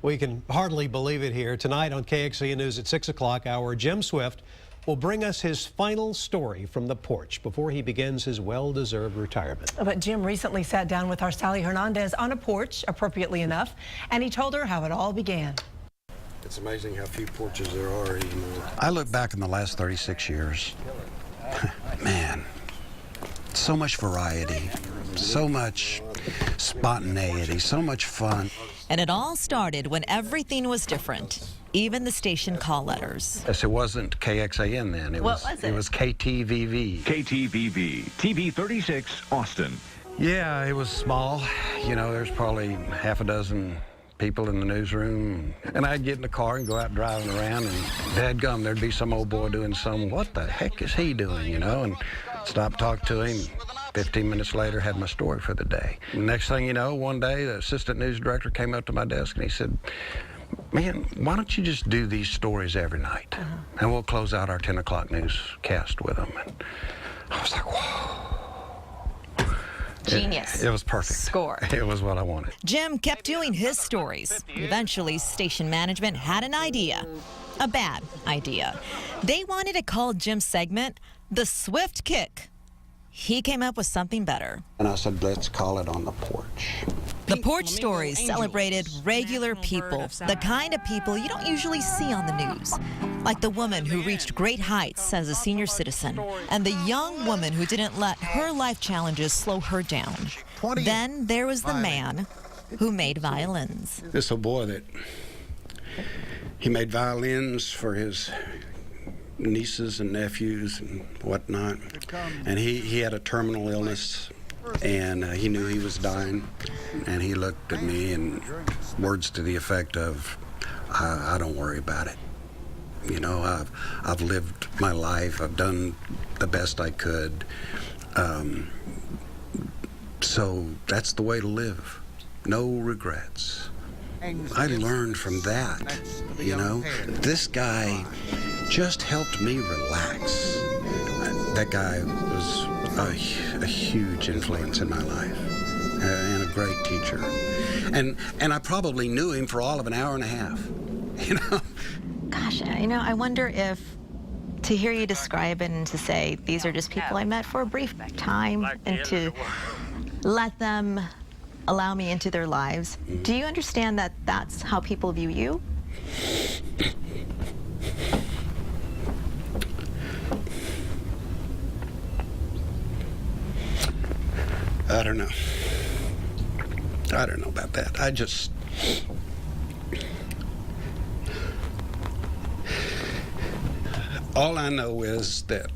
We can hardly believe it here. Tonight on KXAN News at 6 o'clock, our Jim Swift will bring us his final story from the porch before he begins his well-deserved retirement. But Jim recently sat down with our Sally Hernandez on a porch, appropriately enough, and he told her how it all began. It's amazing how few porches there are anymore. I look back in the last 36 years. Man, so much variety, so much spontaneity, so much fun. And it all started when everything was different, even the station call letters. Yes, it wasn't KXAN then. It was KTVV. KTVV, TV 36, Austin. Yeah, it was small. You know, there's probably half a dozen people in the newsroom. And I'd get in the car and go out driving around, and dadgum, there'd be some old boy doing some, what the heck is he doing, you know? And stop, talk to him. 15 minutes later, had my story for the day. Next thing you know, one day, the assistant news director came up to my desk and he said, "Man, why don't you just do these stories every night? And we'll close out our 10 o'clock newscast with them." And I was like, whoa. Genius. It was perfect. Score. It was what I wanted. Jim kept doing his stories. Eventually, station management had an idea. A bad idea. They wanted to call Jim's segment The Swift Kick. He came up with something better. And I said, let's call it On the Porch. The Porch Stories celebrated regular people, the kind of people you don't usually see on the news. Like the woman who reached great heights as a senior citizen, and the young woman who didn't let her life challenges slow her down. Then there was the man who made violins. This old boy that he made violins for his nieces and nephews and whatnot, and he had a terminal illness, and he knew he was dying, and he looked at me and words to the effect of, I don't worry about it. You know, I've lived my life, I've done the best I could, so that's the way to live. No regrets. I learned from that, you know. This guy just helped me relax. That guy was a huge influence in my life, and a great teacher. And I probably knew him for all of an hour and a half, you know. Gosh, you know, I wonder if to hear you describe it and to say these are just people I met for a brief time and to let them allow me into their lives. Do you understand that that's how people view you? I don't know. I don't know about that. All I know is that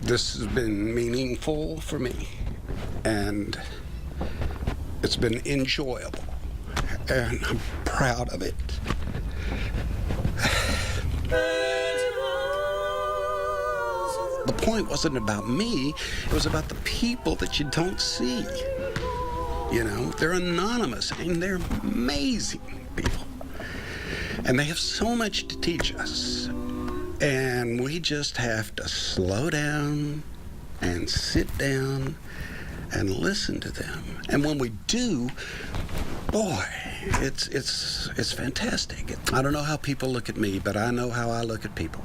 this has been meaningful for me, and it's been enjoyable, and I'm proud of it. The point wasn't about me, it was about the people that you don't see. You know, they're anonymous and they're amazing people. And they have so much to teach us. And we just have to slow down and sit down and listen to them. And when we do, boy, it's fantastic. I don't know how people look at me, but I know how I look at people.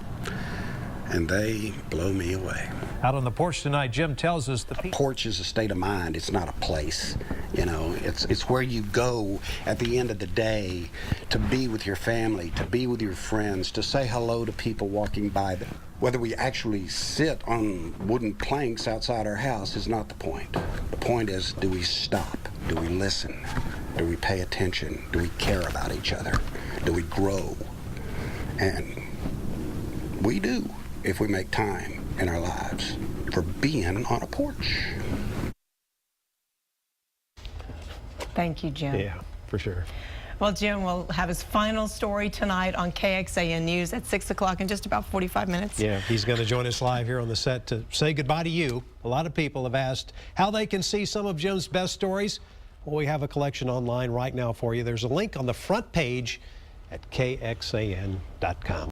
And they blow me away. Out on the porch tonight, Jim tells us the porch is a state of mind. It's not a place. You know, it's where you go at the end of the day to be with your family, to be with your friends, to say hello to people walking by them. Whether we actually sit on wooden planks outside our house is not the point. The point is, do we stop? Do we listen? Do we pay attention? Do we care about each other? Do we grow? And we do, if we make time in our lives for being on a porch. Thank you, Jim. Yeah, for sure. Well, Jim will have his final story tonight on KXAN News at 6 o'clock in just about 45 minutes. Yeah, he's going to join us live here on the set to say goodbye to you. A lot of people have asked how they can see some of Jim's best stories. Well, we have a collection online right now for you. There's a link on the front page at KXAN.com.